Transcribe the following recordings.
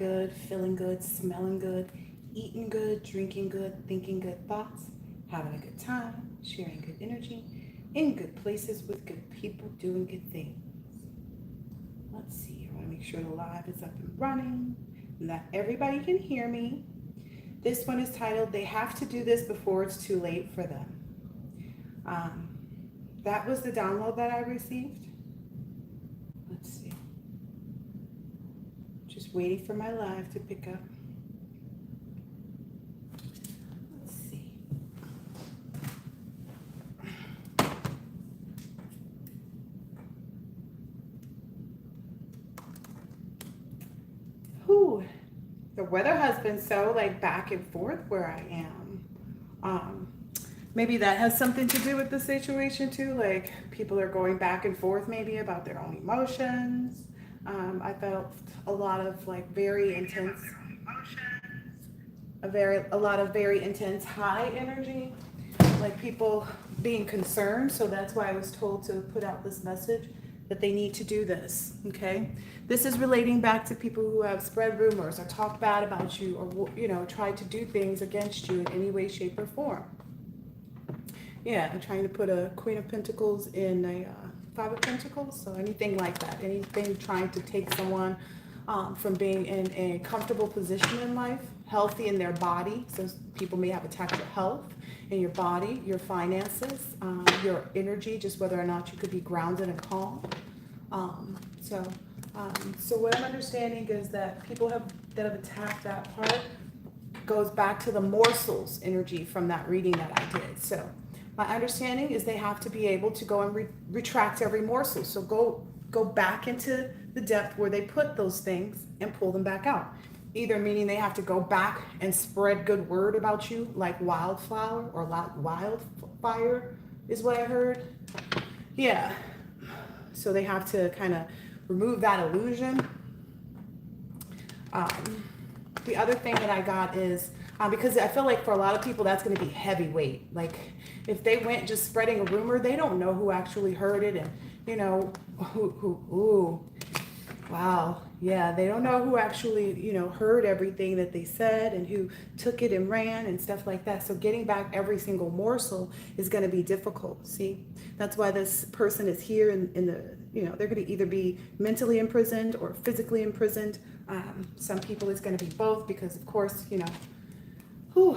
good, feeling good, smelling good, eating good, drinking good, thinking good thoughts, having a good time, sharing good energy, in good places with good people, doing good things. Let's see, I want to make sure the live is up and running and that everybody can hear me. This one is titled, They Have to Do This Before It's Too Late for Them. Um, that was the download that I received. Let's see. Just waiting for my live to pick up. Let's see. Whew. The weather has been so like back and forth where I am. Maybe that has something to do with the situation too. Like people are going back and forth maybe about their own emotions. I felt a lot of like very intense, a lot of very intense high energy, like people being concerned. So that's why I was told to put out this message that they need to do this. Okay, this is relating back to people who have spread rumors or talked bad about you, or tried to do things against you in any way, shape, or form. Yeah, I'm trying to put a Queen of Pentacles in a Five of Pentacles. So anything like that, anything trying to take someone from being in a comfortable position in life, healthy in their body. So people may have attacked your health in your body, your finances, your energy, just whether or not you could be grounded and calm. So what I'm understanding is that people that have attacked that part goes back to the morsels energy from that reading that I did. So my understanding is they have to be able to go and retract every morsel. So go back into the depth where they put those things and pull them back out. Either meaning they have to go back and spread good word about you like wildflower or wildfire is what I heard. Yeah. So they have to kind of remove that illusion. The other thing that I got is because I feel like for a lot of people that's going to be heavyweight. Like if they went just spreading a rumor, they don't know who actually heard it, and ooh, wow, yeah, they don't know who actually heard everything that they said and who took it and ran and stuff like that. So getting back every single morsel is going to be difficult. See, that's why this person is here in the they're going to either be mentally imprisoned or physically imprisoned. Some people it's going to be both because of course whew,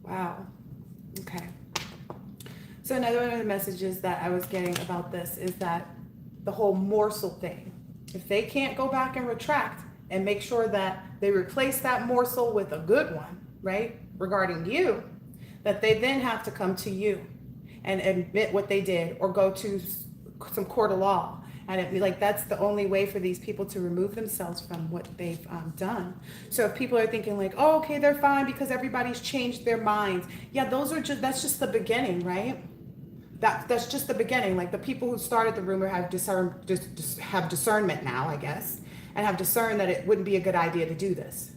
wow, okay. So another one of the messages that I was getting about this is that the whole morsel thing, if they can't go back and retract and make sure that they replace that morsel with a good one, right, regarding you, that they then have to come to you and admit what they did or go to some court of law. And that's the only way for these people to remove themselves from what they've done. So if people are thinking like, oh, okay, they're fine because everybody's changed their minds. Yeah, that's just the beginning, right? That's just the beginning. Like the people who started the rumor have have discernment now, I guess, and have discerned that it wouldn't be a good idea to do this.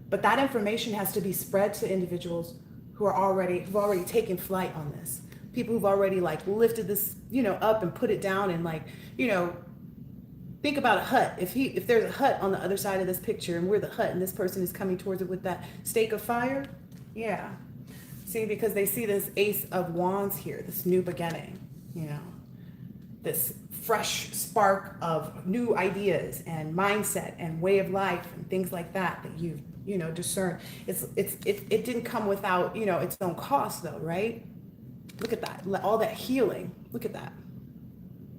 But that information has to be spread to individuals who've already taken flight on this. People who've already like lifted this, up and put it down and think about a hut. If there's a hut on the other side of this picture and we're the hut and this person is coming towards it with that stake of fire, yeah. See, because they see this Ace of Wands here, this new beginning, this fresh spark of new ideas and mindset and way of life and things like that you've, discerned. It didn't come without, its own cost though, right? Look at that, all that healing. Look at that.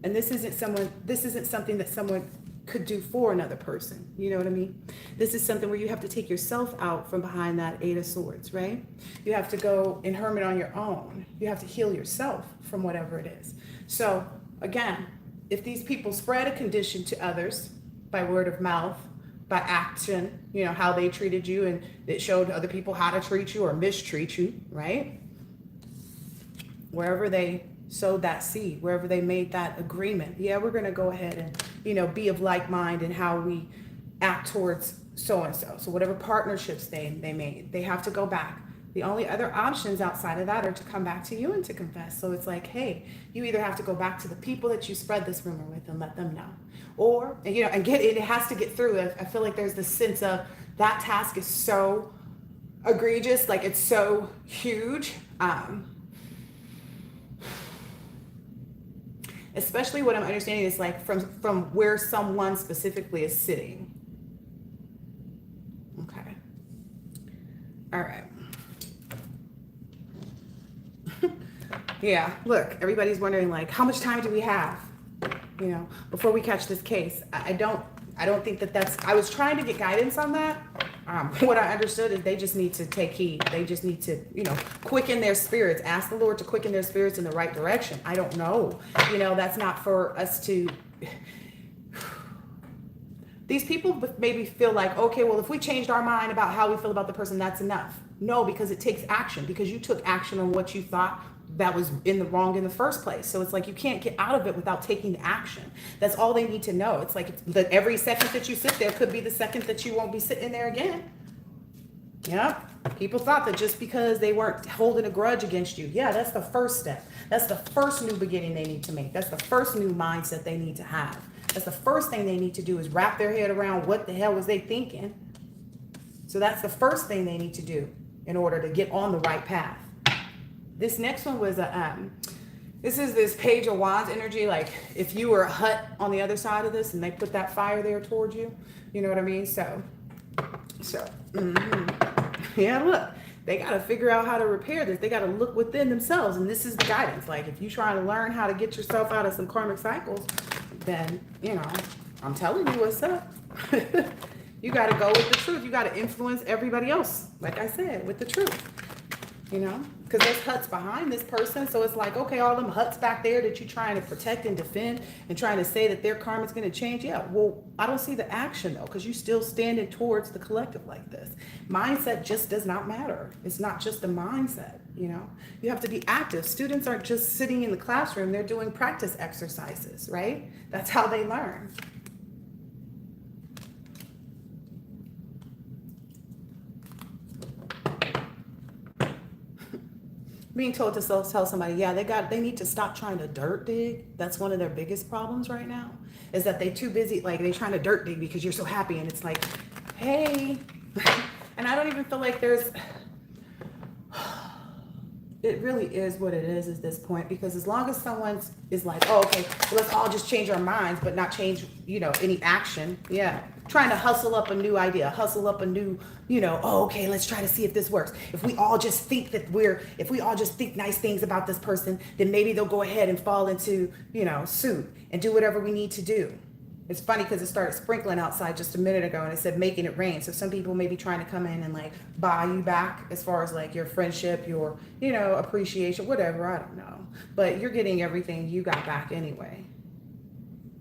And this isn't something that someone could do for another person. You know what I mean? This is something where you have to take yourself out from behind that Eight of Swords, right? You have to go and hermit on your own. You have to heal yourself from whatever it is. So again, if these people spread a condition to others by word of mouth, by action, how they treated you and it showed other people how to treat you or mistreat you, right? Wherever they sowed that seed, wherever they made that agreement, yeah, we're going to go ahead and be of like mind in how we act towards so and so. So whatever partnerships they made, they have to go back The only other options outside of that are to come back to you and to confess. So it's like, hey, you either have to go back to the people that you spread this rumor with and let them know, or and get it. It has to get through. I feel like there's this sense of that task is so egregious, like it's so huge. Especially what I'm understanding is like from where someone specifically is sitting. Okay. All right. Yeah, look, everybody's wondering like, how much time do we have, before we catch this case? I don't think that's, I was trying to get guidance on that. What I understood is they just need to take heed. They just need to, quicken their spirits, ask the Lord to quicken their spirits in the right direction. I don't know. That's not for us to, these people maybe feel like, okay, well, if we changed our mind about how we feel about the person, that's enough. No, because it takes action, because you took action on what you thought that was in the wrong in the first place. So it's like you can't get out of it without taking action. That's all they need to know. It's like that every second that you sit there could be the second that you won't be sitting there again. Yeah, people thought that just because they weren't holding a grudge against you, yeah, that's the first step. That's the first new beginning they need to make. That's the first new mindset they need to have. That's the first thing they need to do is wrap their head around what the hell was they thinking. So that's the first thing they need to do in order to get on the right path. This next one was this is this Page of Wands energy. Like if you were a hut on the other side of this and they put that fire there towards you, you know what I mean? So, yeah, look, they got to figure out how to repair this. They got to look within themselves. And this is the guidance. Like if you're trying to learn how to get yourself out of some karmic cycles, then, I'm telling you what's up. You got to go with the truth. You got to influence everybody else, like I said, with the truth. Because there's huts behind this person. So it's like, okay, all them huts back there that you're trying to protect and defend and trying to say that their karma's going to change. Yeah, well, I don't see the action though, because you still standing towards the collective like this. Mindset just does not matter. It's not just a mindset, You have to be active. Students aren't just sitting in the classroom. They're doing practice exercises, right? That's how they learn. Being told to tell somebody, yeah, they need to stop trying to dirt dig. That's one of their biggest problems right now, is that they're too busy, like they're trying to dirt dig because you're so happy. And it's like, hey, and I don't even feel like it really is what it is at this point, because as long as someone is like, oh, okay, well, let's all just change our minds, but not change, any action. Yeah. Trying to hustle up a new idea, hustle up a new, oh, okay, let's try to see if this works. If we all just think nice things about this person, then maybe they'll go ahead and fall into, suit and do whatever we need to do. It's funny because it started sprinkling outside just a minute ago and it said making it rain. So some people may be trying to come in and like buy you back as far as like your friendship, your, appreciation, whatever. I don't know. But you're getting everything you got back anyway.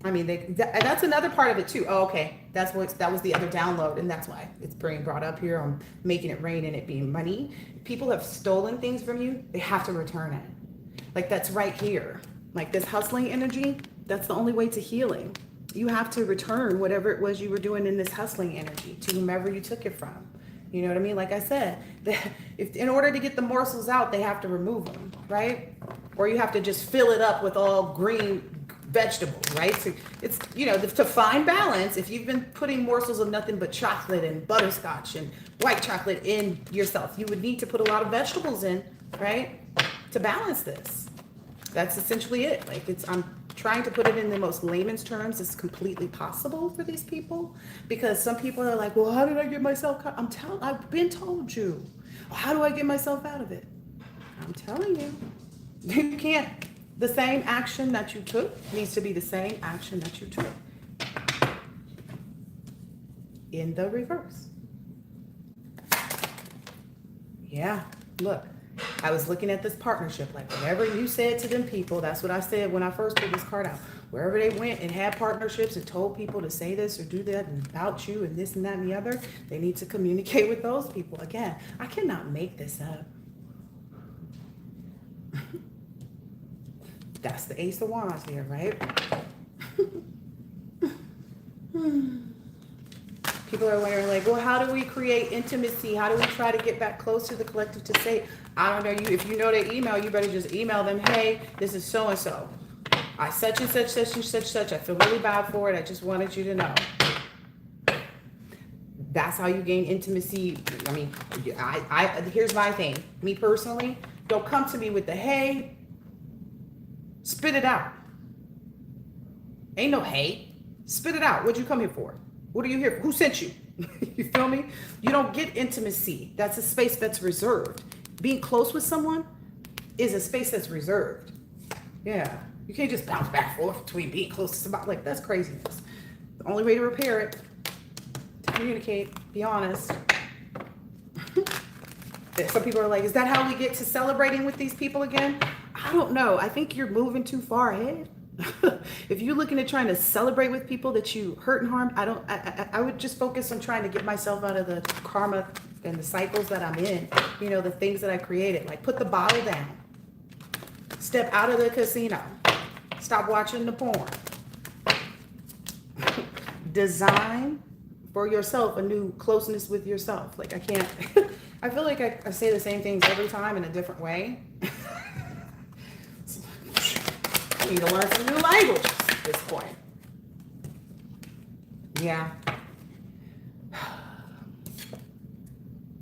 I mean, that's another part of it too. Oh, okay. That was the other download. And that's why it's being brought up here on making it rain and it being money. People have stolen things from you. They have to return it. Like that's right here. Like this hustling energy, that's the only way to healing. You have to return whatever it was you were doing in this hustling energy to whomever you took it from. You know what I mean? Like I said, if in order to get the morsels out, they have to remove them, right? Or you have to just fill it up with all green vegetables, right? So it's, to find balance, if you've been putting morsels of nothing but chocolate and butterscotch and white chocolate in yourself, you would need to put a lot of vegetables in, right? To balance this. That's essentially it. Like I'm trying to put it in the most layman's terms as completely possible for these people, because some people are like, well, how did I get myself caught? I've been told you. Well, how do I get myself out of it? I'm telling you, you can't. The same action that you took needs to be the same action that you took in the reverse. Yeah, look, I was looking at this partnership, like whatever you said to them people, that's what I said when I first put this card out. Wherever they went and had partnerships and told people to say this or do that and about you and this and that and the other, they need to communicate with those people. Again, I cannot make this up. That's the Ace of Wands here, right? People are wondering, like, well, how do we create intimacy? How do we try to get back close to the collective to say, I don't know, you, if you know their email, you better just email them, hey, this is so-and-so. I such and such, such and such, such. I feel really bad for it. I just wanted you to know. That's how you gain intimacy. I mean, here's my thing. Me personally, don't come to me with the hey. Spit it out. Ain't no hey. Spit it out. What'd you come here for? What are you here for? Who sent you? You feel me? You don't get intimacy. That's a space that's reserved. Being close with someone is a space that's reserved. Yeah. You can't just bounce back and forth between being close to somebody. Like, that's craziness. The only way to repair it, to communicate, be honest. Some people are like, is that how we get to celebrating with these people again? I don't know. I think you're moving too far ahead. If you're looking at trying to celebrate with people that you hurt and harmed, I would just focus on trying to get myself out of the karma and the cycles that I'm in. You know, the things that I created. Like, put the bottle down. Step out of the casino. Stop watching the porn. Design for yourself a new closeness with yourself. Like, I can't, I feel like I say the same things every time in a different way. I need to learn some new languages at this point. Yeah.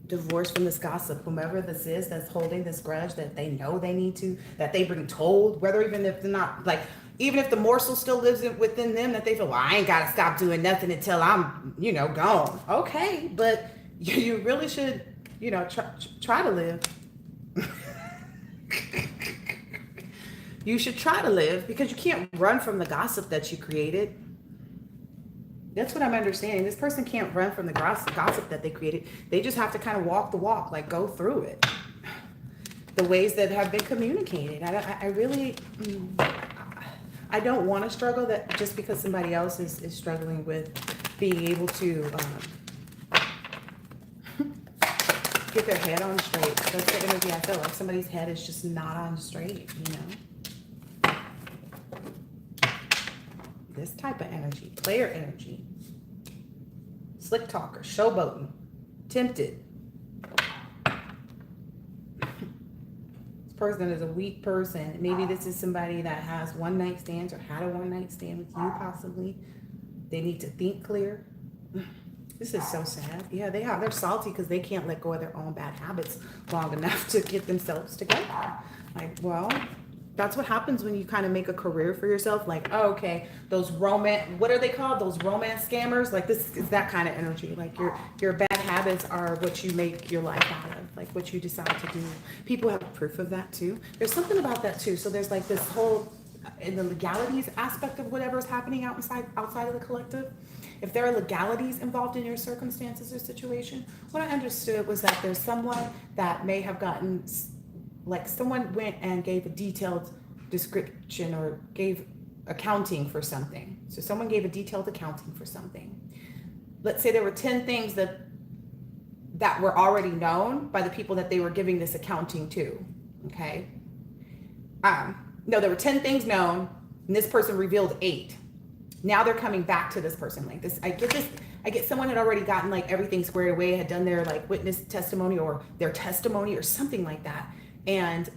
Divorce from this gossip, whomever this is that's holding this grudge that they know they need to, that they've been told, whether even if they're not, like, even if the morsel still lives within them, that they feel, well, I ain't got to stop doing nothing until I'm, you know, gone. Okay, but you really should, you know, try to live. You should try to live, because you can't run from the gossip that you created. That's what I'm understanding. This person can't run from the gossip that they created. They just have to kind of walk the walk, like go through it. The ways that have been communicated. I really, I don't want to struggle that just because somebody else is struggling with being able to get their head on straight. That's the energy I feel like. Somebody's head is just not on straight, you know? This type of energy, player energy, slick talker, showboating, tempted. This person is a weak person. Maybe this is somebody that has one night stands or had a one night stand with you possibly. They need to think clear. This is so sad. Yeah, they're salty because they can't let go of their own bad habits long enough to get themselves together. Like, well, that's what happens when you kind of make a career for yourself. Like, oh, okay, those what are they called? Those romance scammers? Like, this is that kind of energy. Like, your bad habits are what you make your life out of, like what you decide to do. People have proof of that too. There's something about that too. So there's like this whole, in the legalities aspect of whatever's happening outside of the collective. If there are legalities involved in your circumstances or situation, what I understood was that there's someone that may have gotten, like, someone went and gave a detailed description or gave accounting for something. So someone gave a detailed accounting for something. Let's say there were 10 things that were already known by the people that they were giving this accounting to. Okay. No, there were 10 things known, and this person revealed 8. Now they're coming back to this person like this. I get someone had already gotten like everything squared away, had done their like witness testimony or their testimony or something like that. And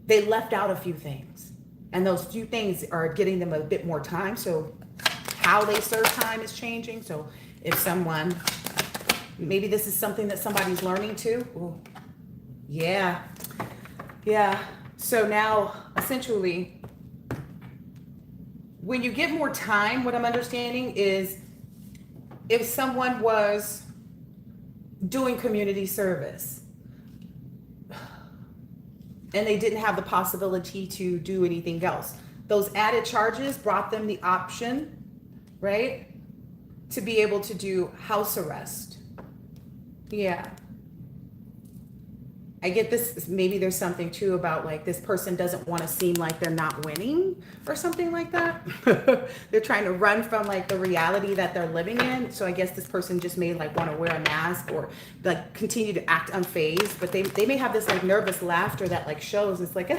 they left out a few things. And those few things are getting them a bit more time. So how they serve time is changing. So if someone, maybe this is something that somebody's learning too. Ooh. Yeah. Yeah. So now essentially, when you get more time, what I'm understanding is if someone was doing community service and they didn't have the possibility to do anything else, those added charges brought them the option, right, to be able to do house arrest. Yeah. I get this, maybe there's something too about like this person doesn't want to seem like they're not winning or something like that. They're trying to run from like the reality that they're living in. So I guess this person just may like want to wear a mask or like continue to act unfazed, but they may have this like nervous laughter that like shows it's like,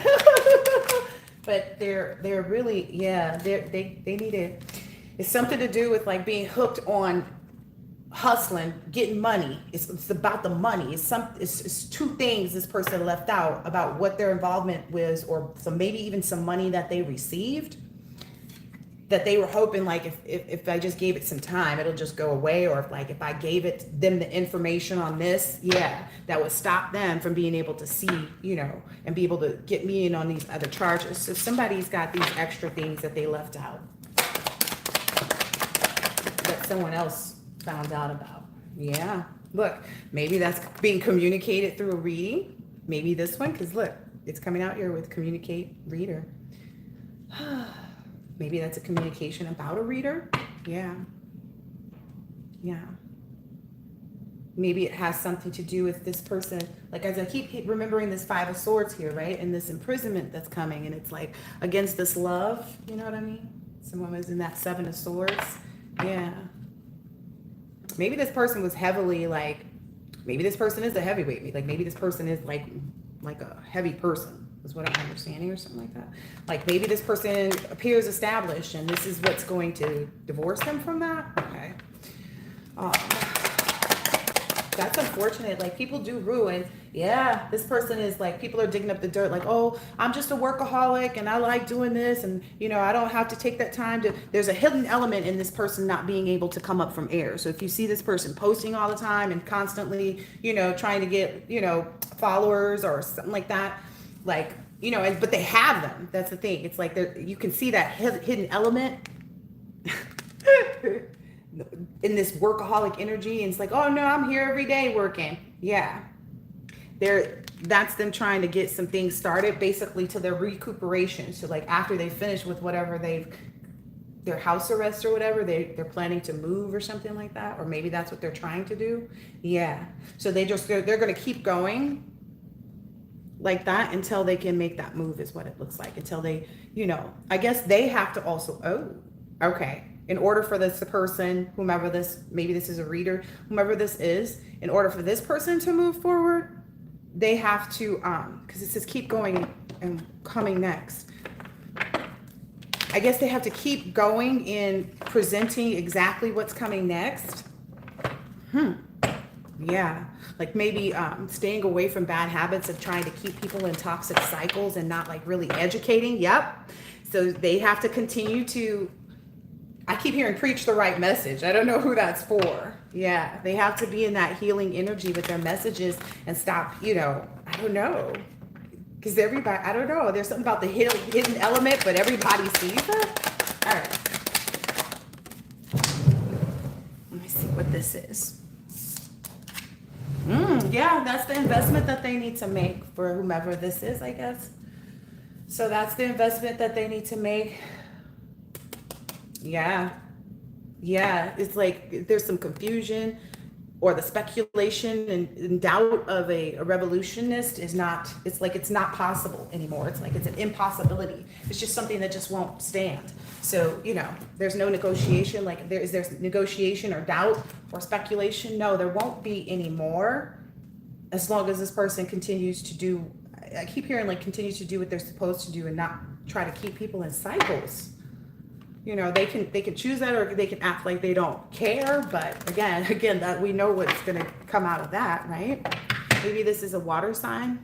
but they're really, yeah, they need it. It's something to do with like being hooked on hustling, getting money. It's about the money. It's two things this person left out about what their involvement was, or some, maybe even some money that they received, that they were hoping like if I just gave it some time, it'll just go away. Or if I gave it them the information on this, yeah, that would stop them from being able to see, and be able to get me in on these other charges. So somebody's got these extra things that they left out that someone else found out about. Yeah, look, maybe that's being communicated through a reading. Maybe this one, because look, it's coming out here with communicate reader. Maybe that's a communication about a reader. Yeah. Maybe it has something to do with this person. Like, as I keep remembering this Five of Swords here, right? And this imprisonment that's coming. And it's like against this love. You know what I mean? Someone was in that Seven of Swords. Yeah. Maybe this person was heavily maybe this person is a heavyweight. Like maybe this person is like a heavy person. Is what I'm understanding, or something like that. Like maybe this person appears established and this is what's going to divorce them from that. Okay. That's unfortunate. Like, people do ruin. Yeah, this person is like, people are digging up the dirt. Like, oh, I'm just a workaholic and I like doing this. And, I don't have to take that time to, there's a hidden element in this person not being able to come up from air. So if you see this person posting all the time and constantly, trying to get, followers or something like that, like, but they have them. That's the thing. It's like you can see that hidden element in this workaholic energy. And it's like, oh no, I'm here every day working. Yeah. That's them trying to get some things started, basically, to their recuperation. So like after they finish with whatever their house arrest or whatever, they're planning to move or something like that. Or maybe that's what they're trying to do. Yeah. So they're going to keep going like that until they can make that move, is what it looks like. Until they, I guess they have to also, okay. In order for the person, whomever this, maybe this is a reader, whomever this is, in order for this person to move forward, they have to, because it says keep going and coming next. I guess they have to keep going in presenting exactly what's coming next. Yeah, like maybe staying away from bad habits of trying to keep people in toxic cycles and not like really educating. Yep. So they have to continue to, I keep hearing preach the right message. I don't know who that's for. Yeah, they have to be in that healing energy with their messages and stop, I don't know. Because everybody, I don't know. There's something about the hidden element, but everybody sees it. All right. Let me see what this is. Yeah, that's the investment that they need to make for whomever this is, I guess. So that's the investment that they need to make. Yeah. It's like there's some confusion, or the speculation and doubt of a revolutionist is not, it's like it's not possible anymore. It's like it's an impossibility. It's just something that just won't stand. So, there's no negotiation. Like there's negotiation or doubt or speculation? No, there won't be anymore, as long as this person continues to do, I keep hearing like continues to do what they're supposed to do and not try to keep people in cycles. They can choose that, or they can act like they don't care. But again, that we know what's going to come out of that, right? Maybe this is a water sign,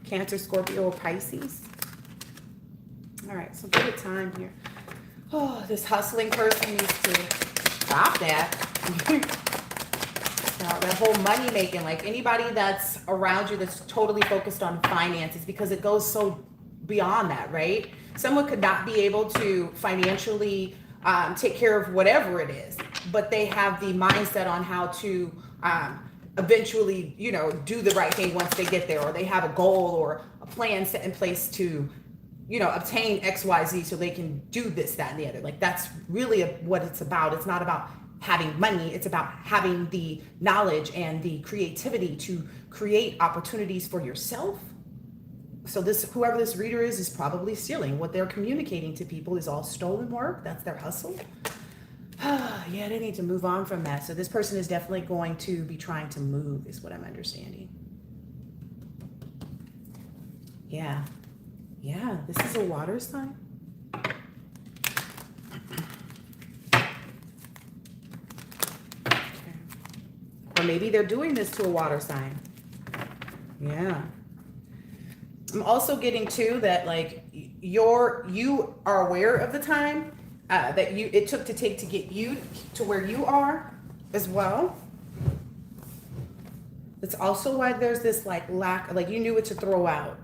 Cancer, Scorpio, or Pisces. All right, so give it time here. Oh, this hustling person needs to stop that. That whole money making, like anybody that's around you that's totally focused on finances, because it goes so beyond that, right? Someone could not be able to financially take care of whatever it is, but they have the mindset on how to eventually, do the right thing once they get there, or they have a goal or a plan set in place to, obtain XYZ so they can do this, that, and the other. Like that's really what it's about. It's not about having money. It's about having the knowledge and the creativity to create opportunities for yourself. So whoever this reader is probably stealing. What they're communicating to people is all stolen work. That's their hustle. Yeah, they need to move on from that. So this person is definitely going to be trying to move, is what I'm understanding. Yeah, this is a water sign. Okay. Or maybe they're doing this to a water sign. Yeah. I'm also getting too that like you are aware of the time that it took to get you to where you are as well. It's also why there's this like lack, like you knew what to throw out.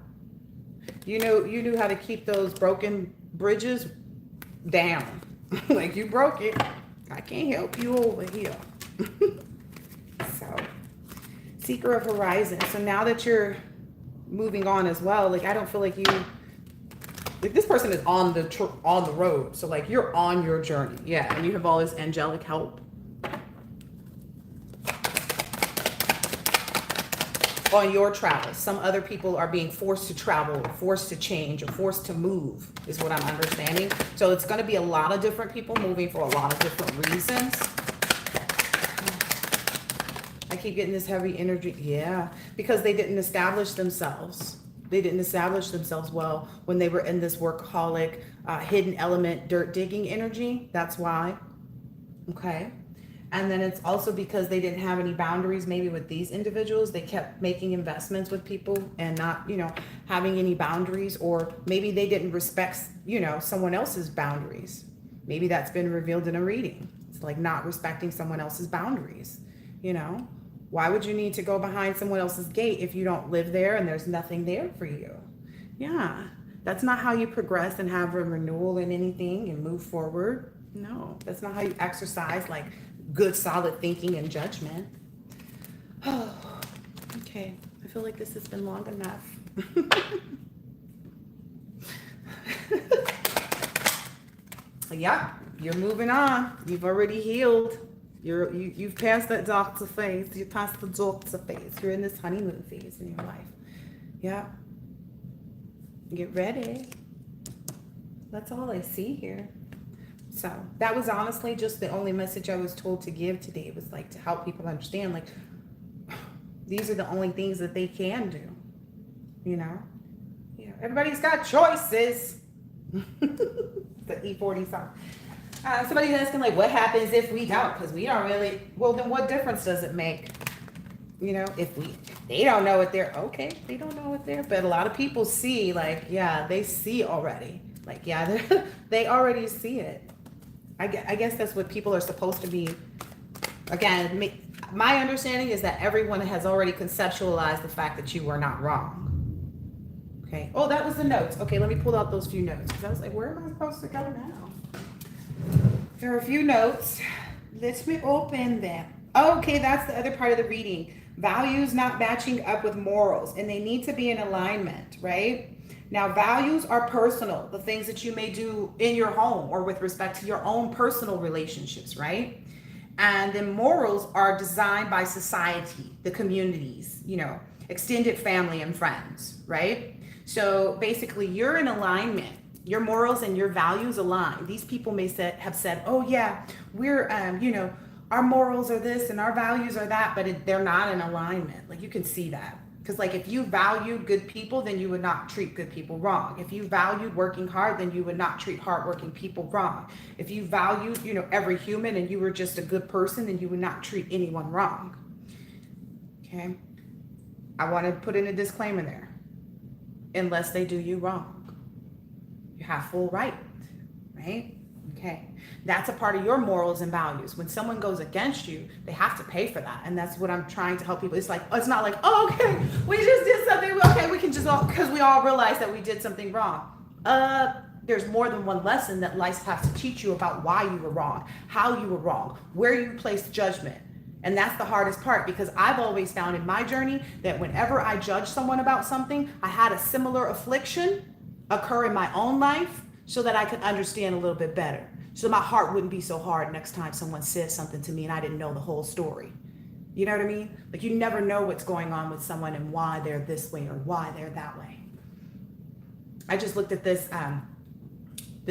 You knew how to keep those broken bridges down. Like you broke it. I can't help you over here. So, seeker of horizon. So now that you're moving on as well, like I don't feel like this person is on the road. So like you're on your journey. Yeah, and you have all this angelic help on your travels. Some other people are being forced to travel, or forced to change, or forced to move, is what I'm understanding. So it's going to be a lot of different people moving for a lot of different reasons. I keep getting this heavy energy. Yeah, because they didn't establish themselves. They didn't establish themselves well when they were in this workaholic, hidden element, dirt digging energy. That's why. Okay. And then it's also because they didn't have any boundaries, maybe with these individuals. They kept making investments with people and not, having any boundaries, or maybe they didn't respect, someone else's boundaries. Maybe that's been revealed in a reading. It's like not respecting someone else's boundaries. Why would you need to go behind someone else's gate if you don't live there and there's nothing there for you? Yeah, that's not how you progress and have a renewal in anything and move forward. No, that's not how you exercise like good, solid thinking and judgment. Oh, okay. I feel like this has been long enough. Yeah, you're moving on. You've already healed. You've passed that doctor phase. You passed the doctor phase. You're in this honeymoon phase in your life. Yeah. Get ready. That's all I see here. So that was honestly just the only message I was told to give today. It was like to help people understand, like, these are the only things that they can do. Everybody's got choices. The E40 song. Somebody's asking, like, what happens if we don't? Because we don't really. Well, then what difference does it make? If they don't know what they don't know what they're. But a lot of people see, like, yeah, they see already. Like, yeah, they already see it. I guess that's what people are supposed to be. Again, my understanding is that everyone has already conceptualized the fact that you were not wrong. Okay. Oh, that was the notes. Okay, let me pull out those few notes. Because I was like, where am I supposed to go now? There are a few notes. Let me open them. Okay, that's the other part of the reading. Values not matching up with morals, and they need to be in alignment, right? Now, values are personal, the things that you may do in your home or with respect to your own personal relationships, right? And then morals are designed by society, the communities, extended family and friends, right? So basically, you're in alignment. Your morals and your values align. These people may have said, oh yeah, we're, our morals are this and our values are that, but they're not in alignment. Like you can see that. Because like if you valued good people, then you would not treat good people wrong. If you valued working hard, then you would not treat hardworking people wrong. If you valued, every human and you were just a good person, then you would not treat anyone wrong. Okay. I want to put in a disclaimer there. Unless they do you wrong. You have full right, right? Okay. That's a part of your morals and values. When someone goes against you, they have to pay for that. And that's what I'm trying to help people. It's like, it's not like, oh, okay, we just did something. Okay, we can just all, because we all realize that we did something wrong. There's more than one lesson that life has to teach you about why you were wrong, how you were wrong, where you placed judgment. And that's the hardest part, because I've always found in my journey that whenever I judge someone about something, I had a similar affliction occur in my own life so that I could understand a little bit better. So my heart wouldn't be so hard next time someone says something to me and I didn't know the whole story. You know what I mean? Like you never know what's going on with someone and why they're this way or why they're that way. I just looked at this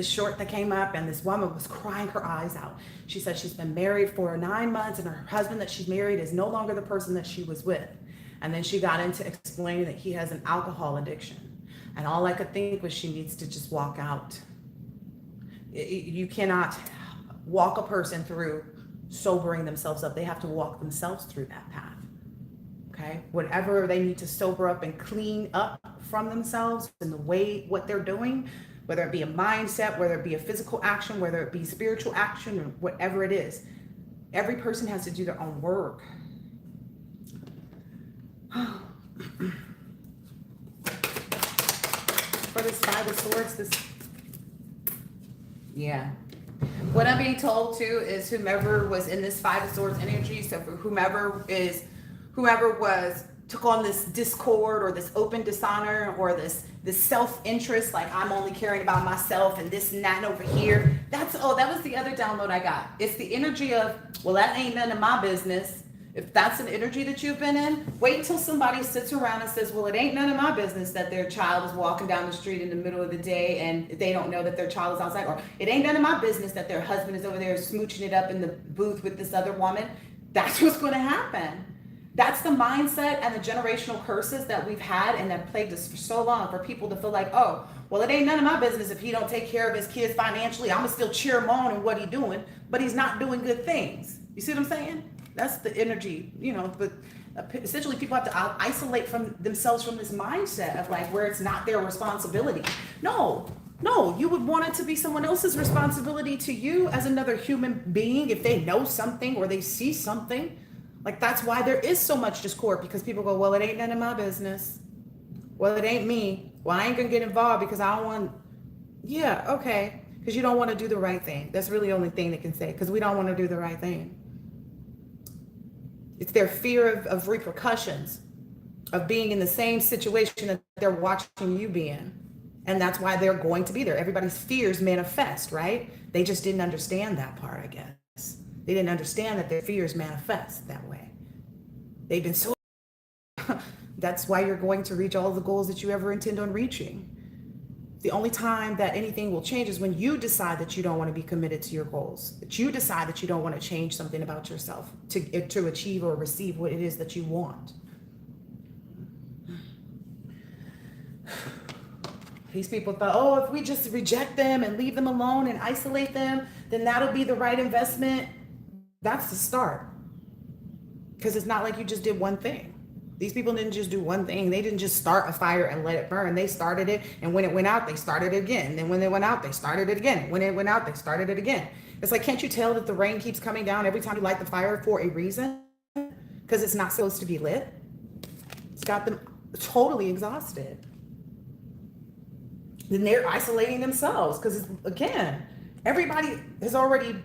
short that came up, and this woman was crying her eyes out. She said she's been married for 9 months and her husband that she's married is no longer the person that she was with. And then she got into explaining that he has an alcohol addiction. And all I could think was she needs to just walk out. You cannot walk a person through sobering themselves up. They have to walk themselves through that path. Okay. Whatever they need to sober up and clean up from themselves and the way what they're doing, whether it be a mindset, whether it be a physical action, whether it be spiritual action, or whatever it is, every person has to do their own work. For this Five of Swords, what I'm being told too is whomever was in this Five of Swords energy, so for whomever took on this discord or this open dishonor or this self-interest, like I'm only caring about myself and this and that and over here. That was the other download I got. It's the energy of, well, that ain't none of my business. If that's an energy that you've been in, wait until somebody sits around and says, well, it ain't none of my business that their child is walking down the street in the middle of the day and they don't know that their child is outside. Or it ain't none of my business that their husband is over there smooching it up in the booth with this other woman. That's what's going to happen. That's the mindset and the generational curses that we've had and that plagued us for so long, for people to feel like, oh, well, it ain't none of my business if he don't take care of his kids financially. I'm going to still cheer him on and what he's doing, but he's not doing good things. You see what I'm saying? That's the energy, but essentially people have to isolate from themselves from this mindset of like where it's not their responsibility. No, you would want it to be someone else's responsibility to you as another human being if they know something or they see something. Like that's why there is so much discord, because people go, well, it ain't none of my business. Well, it ain't me. Well, I ain't gonna get involved because I don't want. Yeah, okay. Because you don't want to do the right thing. That's really the only thing they can say, because we don't want to do the right thing. It's their fear of repercussions, of being in the same situation that they're watching you be in. And that's why they're going to be there. Everybody's fears manifest, right? They just didn't understand that part, I guess. They didn't understand that their fears manifest that way. They've been so... That's why you're going to reach all the goals that you ever intend on reaching. The only time that anything will change is when you decide that you don't want to be committed to your goals, that you decide that you don't want to change something about yourself to achieve or receive what it is that you want. These people thought, oh, if we just reject them and leave them alone and isolate them, then that'll be the right investment. That's the start. Because it's not like you just did one thing. These people didn't just do one thing. They didn't just start a fire and let it burn. They started it, and when it went out, they started it again. Then when it went out, they started it again. When it went out, they started it again. It's like, can't you tell that the rain keeps coming down every time you light the fire for a reason? Because it's not supposed to be lit. It's got them totally exhausted. Then they're isolating themselves because, again, everybody has already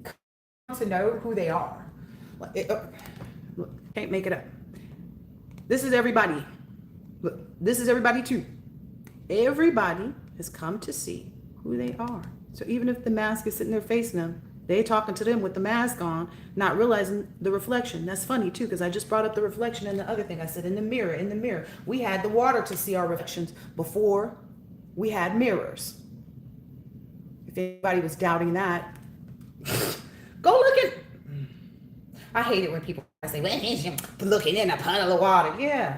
come to know who they are. Can't make it up. This is everybody. Look, this is everybody too. Everybody has come to see who they are. So even if the mask is sitting there facing them, they're talking to them with the mask on, not realizing the reflection. That's funny too, because I just brought up the reflection in the other thing. I said in the mirror. We had the water to see our reflections before we had mirrors. If anybody was doubting that, go look at... I hate it when people say, well, he's looking in a puddle of water. Yeah.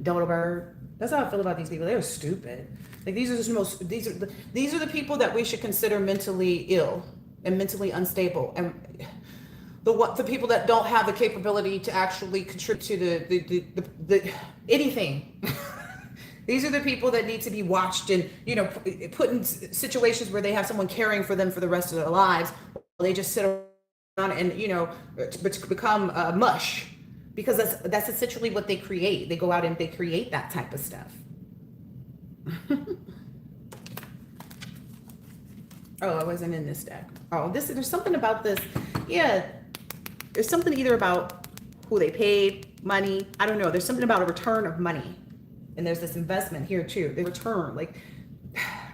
Dodo bird. That's how I feel about these people. They're stupid. Like these are the people that we should consider mentally ill and mentally unstable. And the people that don't have the capability to actually contribute to the anything. These are the people that need to be watched and, put in situations where they have someone caring for them for the rest of their lives. They just sit around and become mush, because that's essentially what they create. They go out and they create that type of stuff. Oh, I wasn't in this deck. Oh, there's something about this. Yeah, there's something either about who they paid, money. I don't know. There's something about a return of money, and there's this investment here too. The return, like.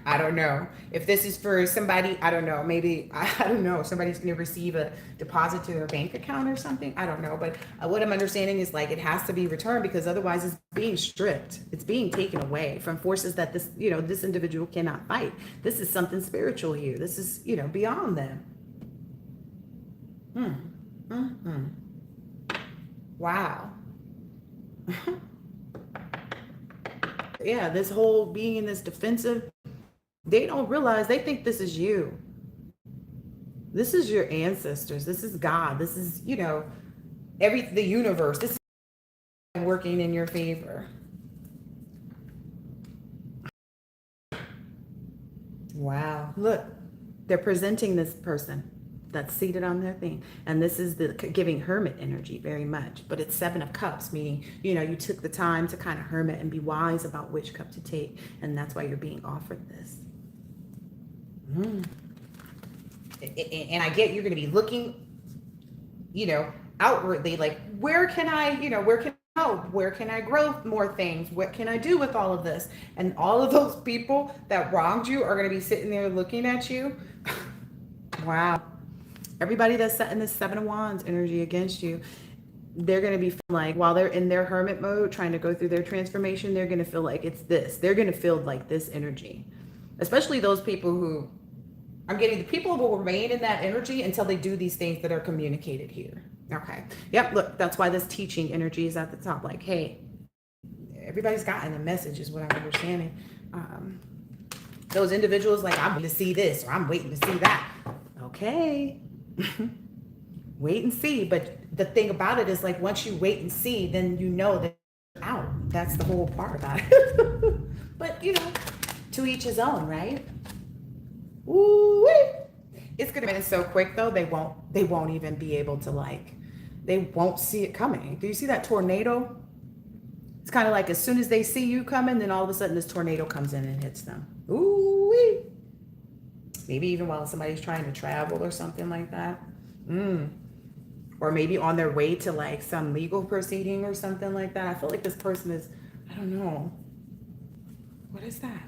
I don't know. If this is for somebody, I don't know. Maybe, I don't know. Somebody's going to receive a deposit to their bank account or something. I don't know. But what I'm understanding is like it has to be returned, because otherwise it's being stripped. It's being taken away from forces that this individual cannot fight. This is something spiritual here. This is, beyond them. Wow. Yeah, this whole being in this defensive, they don't realize, they think this is you. This is your ancestors. This is God. This is, you know, the universe. This is working in your favor. Wow. Look, they're presenting this person that's seated on their thing. And this is the giving hermit energy very much. But it's 7 of Cups, meaning, you know, you took the time to kind of hermit and be wise about which cup to take. And that's why you're being offered this. And I get you're going to be looking, you know, outwardly, like, where can I, you know, where can I help? Where can I grow more things? What can I do with all of this? And all of those people that wronged you are going to be sitting there looking at you. Wow. Everybody that's setting this 7 of Wands energy against you, they're going to be like, while they're in their hermit mode, trying to go through their transformation, they're going to feel like it's this. They're going to feel like this energy. Especially those people who, I'm getting the people will remain in that energy until they do these things that are communicated here. Okay. Yep. Look, that's why this teaching energy is at the top. Like, hey, everybody's gotten a message is what I'm understanding. Those individuals like, I'm waiting to see this or I'm waiting to see that. Okay. Wait and see. But the thing about it is, like, once you wait and see, then you know that you're out. That's the whole part about it. But, you know, to each his own, right? Ooh, it's gonna be so quick though. They won't even be able to, like, they won't see it coming. Do you see that tornado? It's kind of like as soon as they see you coming, then all of a sudden this tornado comes in and hits them. Ooh, maybe even while somebody's trying to travel or something like that. Or maybe on their way to like some legal proceeding or something like that. I feel like this person is, I don't know. What is that?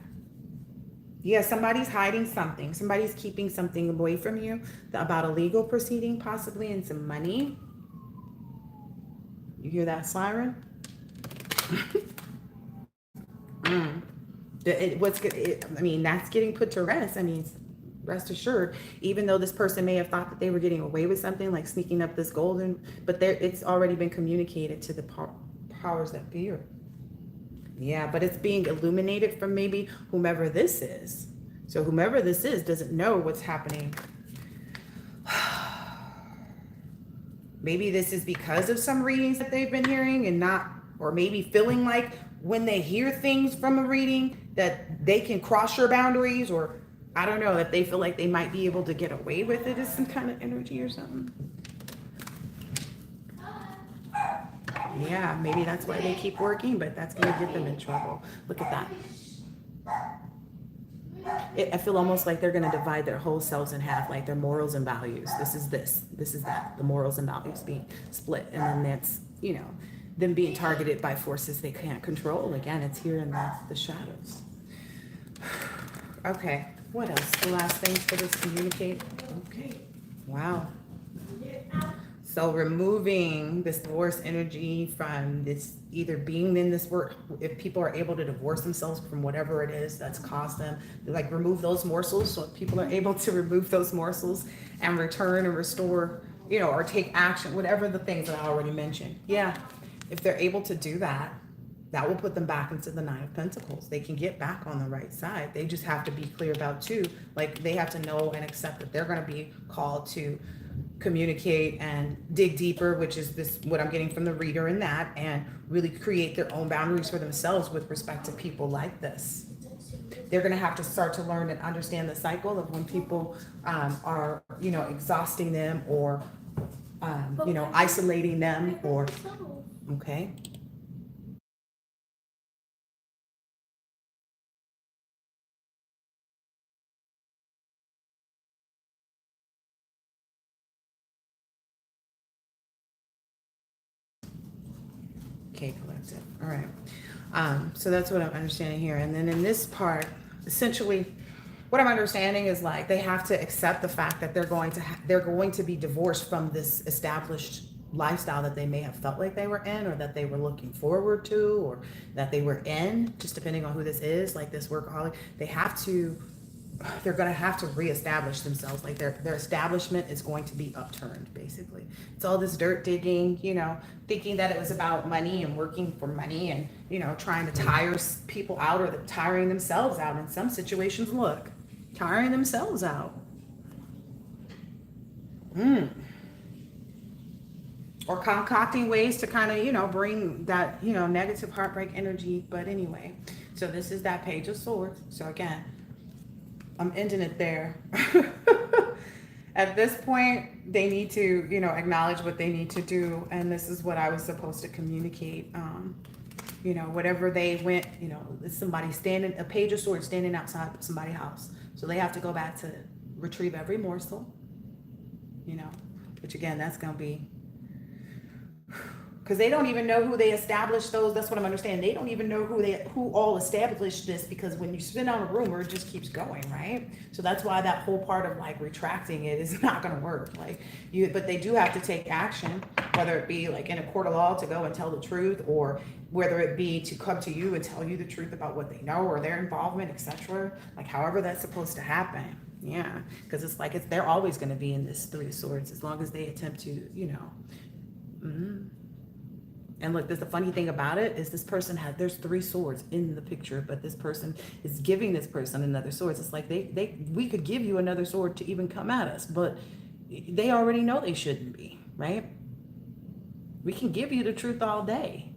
Yeah, somebody's hiding something. Somebody's keeping something away from you about a legal proceeding, possibly, and some money. You hear that siren? I mean, that's getting put to rest. I mean, rest assured, even though this person may have thought that they were getting away with something like sneaking up this golden, but it's already been communicated to the powers that be. Yeah, but it's being illuminated from maybe whomever this is. So whomever this is doesn't know what's happening. Maybe this is because of some readings that they've been hearing and not, or maybe feeling like when they hear things from a reading that they can cross your boundaries, or I don't know, that they feel like they might be able to get away with it as some kind of energy or something. Yeah, maybe that's why they keep working, but that's going to get them in trouble. Look at that. I feel almost like they're going to divide their whole selves in half, like their morals and values. This is that. The morals and values being split. And then that's, you know, them being targeted by forces they can't control. Again, it's here in the shadows. Okay, what else? The last things for this communicate. Okay, wow. So removing this divorce energy from this, either being in this work, if people are able to divorce themselves from whatever it is that's caused them, like remove those morsels. So if people are able to remove those morsels and return and restore, you know, or take action, whatever the things that I already mentioned. Yeah, if they're able to do that, that will put them back into the 9 of Pentacles. They can get back on the right side. They just have to be clear about too, like they have to know and accept that they're going to be called to communicate and dig deeper, which is this, what I'm getting from the reader in that, and really create their own boundaries for themselves with respect to people like this. They're going to have to start to learn and understand the cycle of when people are, you know, exhausting them or, you know, isolating them or, okay. Okay, collective. All right. So that's what I'm understanding here. And then in this part, essentially, what I'm understanding is like they have to accept the fact that they're going to be divorced from this established lifestyle that they may have felt like they were in, or that they were looking forward to, or that they were in, just depending on who this is, like this workaholic. They're going to have to reestablish themselves. Like their establishment is going to be upturned, basically. It's all this dirt digging, you know, thinking that it was about money and working for money and, you know, trying to tire people out, or tiring themselves out in some situations. Look, tiring themselves out. Or concocting ways to kind of, bring that, negative heartbreak energy. But anyway, so this is that Page of Swords. So again, I'm ending it there. At this point, they need to, acknowledge what they need to do. And this is what I was supposed to communicate. Whatever they went, it's somebody standing, a Page of Swords standing outside somebody's house. So they have to go back to retrieve every morsel, which again, that's going to be, because they don't even know who they established those. That's what I'm understanding. They don't even know who all established this, because when you spin out a rumor, it just keeps going, right? So that's why that whole part of like retracting it is not going to work. But they do have to take action, whether it be like in a court of law to go and tell the truth, or whether it be to come to you and tell you the truth about what they know or their involvement, etc. Like however that's supposed to happen. Yeah, because it's like they're always going to be in this Three of Swords as long as they attempt to, And look, there's the funny thing about it is this person there's 3 swords in the picture, but this person is giving this person another sword. It's like we could give you another sword to even come at us, but they already know they shouldn't be, right? We can give you the truth all day.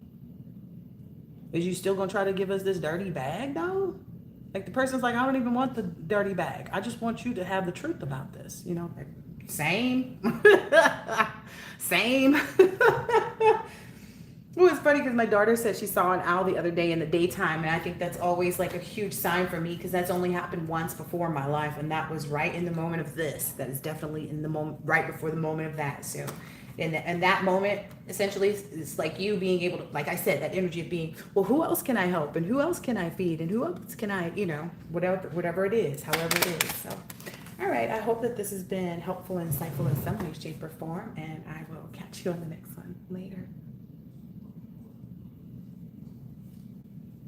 Is you still gonna try to give us this dirty bag though? Like the person's like, I don't even want the dirty bag. I just want you to have the truth about this, like, same. Same. Well, it's funny because my daughter said she saw an owl the other day in the daytime, and I think that's always like a huge sign for me, because that's only happened once before in my life, and that was right in the moment of this. That is definitely in the moment, right before the moment of that. So, and that moment, essentially, it's like you being able to, like I said, that energy of being, well, who else can I help, and who else can I feed, and who else can I, whatever it is, however it is. So, all right, I hope that this has been helpful and insightful in some way, shape, or form, and I will catch you on the next one later.